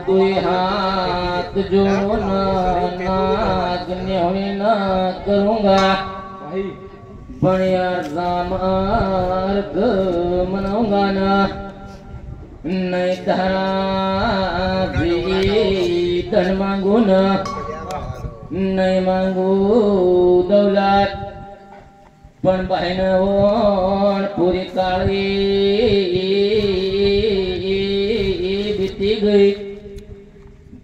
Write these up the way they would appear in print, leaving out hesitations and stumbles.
तुई हाथ जोड़ो नाग न करूँगा बढ़िया सामार्ग मनाऊंगा ना नहीं तारा भी धन मांगू ना नहीं मांगू दौलत पण बहन पूरी काली बीती गई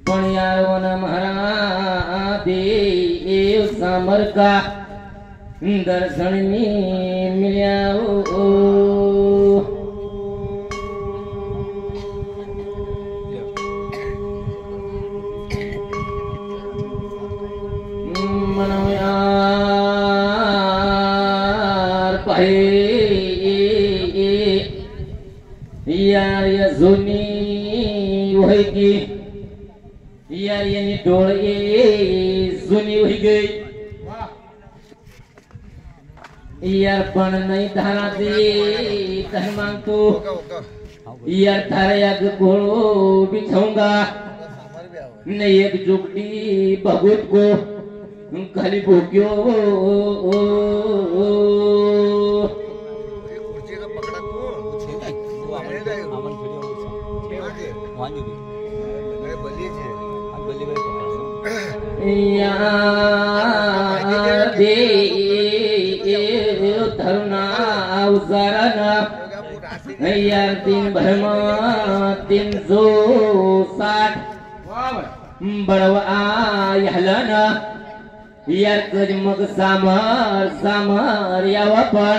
पण यार वना महारा देव सामर का दर्शन में मिल्या यार या जुनी होगी यार यानी डोळे जुनी हो गई यार पण नहीं धारा दे तह मांगतो यार थारा याग घोड़ो बिछाऊंगा नहीं एक जुगटी भगवत को खाली भोग्यो धरुना उजारना यार दिन भरमा 360 बड़वा यहलना यार कज मग सामर सामर यावा पण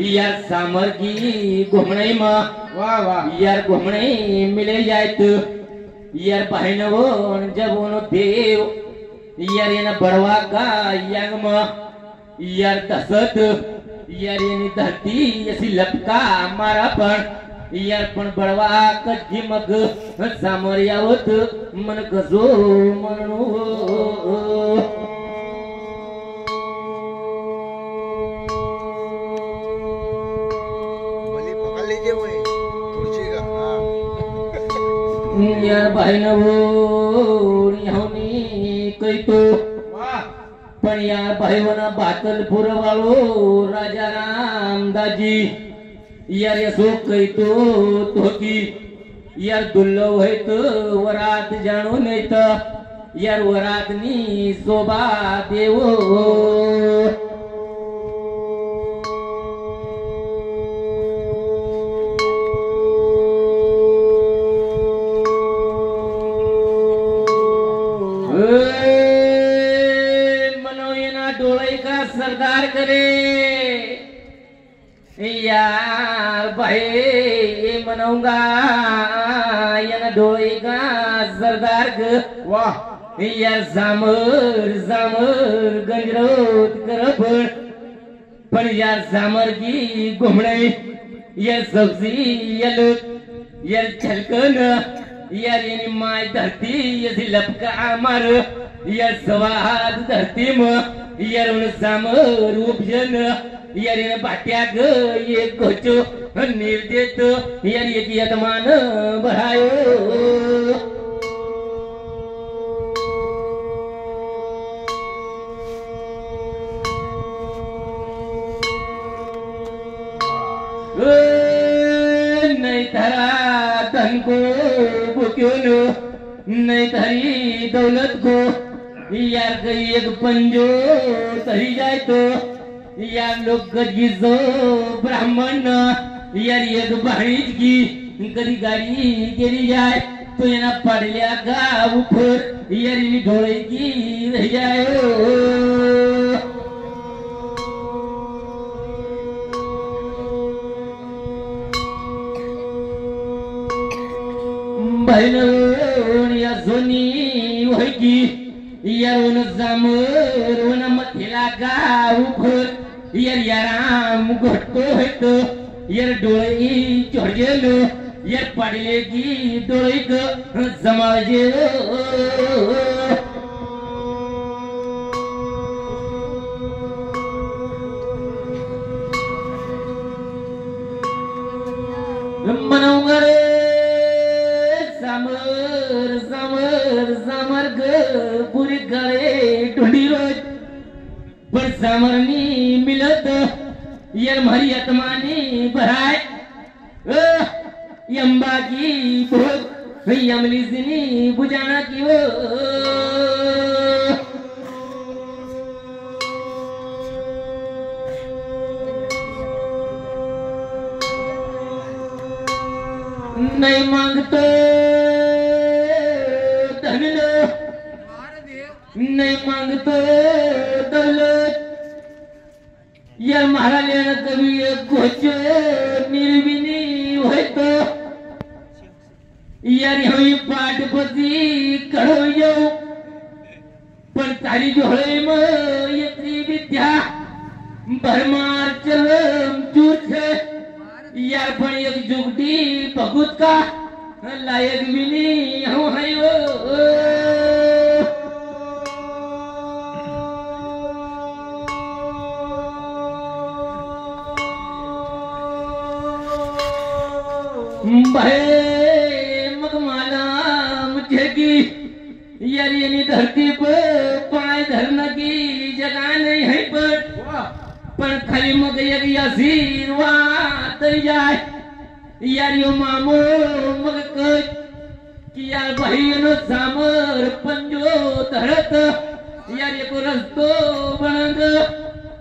यार सामर की घुमणे मा वाह वाह यार घुमणे मिले जाए तो यार बहनवो जब उनो देव यार ये न बड़वा का यांग मा यार दसत यार ये धरती ऐसी लपका मारा पण यार पण बड़वा कजी मग सामर यावत मन कसो मनो यार बहनवो यहोनी कई तो पण यार भाईवना बातलपुर वालो राजा रामदाजी यार यसो कई तो की यार दुल्लो है तो वरात जानो नहीं तो यार वरात नी शोभा देवो सरदार करे यार भाई मनाऊंगा यार डोएगा सरदार वाह यार जामर जामर गंजरोत करब पण यार जामर की घुमणे यार सब्जी यार छलकन यार यानी माय धरती ऐसी लपका मार यार सवाद धरती में यार उन सामर उपजन यार इन बाट्याग ये कोचो निर्देत यार ये यतमान बढ़ायो नहीं धरा धन को भूक्यो नहीं धरी दौलत को यार कहीं एक पंजो तरी जाए तो यार लोग गजीजो ब्राह्मण यार एक भाणीज की कधी गाडी गेली जाए तो याना पडल्या गाव ऊपर यार ढोळे की रह जाए बहन या जोनी होगी यार उन जामर उन मथिला गाव ऊपर यार याराम घटतो है तो यार डोळे चढ़ गेलो यार पडले की डोळीक समाजे मनोंगर समर समर समर ग पुरी गळे ढोंडी रोज पर समरनी मिलत यार मारी आत्मानी भराय यंबा की भोग यमलीसनी बुझाना की वो नहीं मांगते धन नहीं मांगते दौलत यार मारा लेना कभी कुछ निर्विनी होय तो यार होई पाठपती कळो येऊ पण तारी जोळे म येत्री विद्या भरमार चलम चूछ यार पण एक जुगटी बघूत का लायक विनी हो हाय भाई मगमाला मुझे की यार ये धरती पर पाय धरने की जगह नहीं है पण खाली मग एक आशीर्वाद जाय यार यो मामो मग कच की यार भाईनो सामर पंजो धरत यार एक रस्तो बनग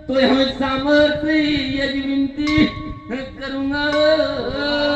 तो हम सामर्थ्य यज विनती करूंगा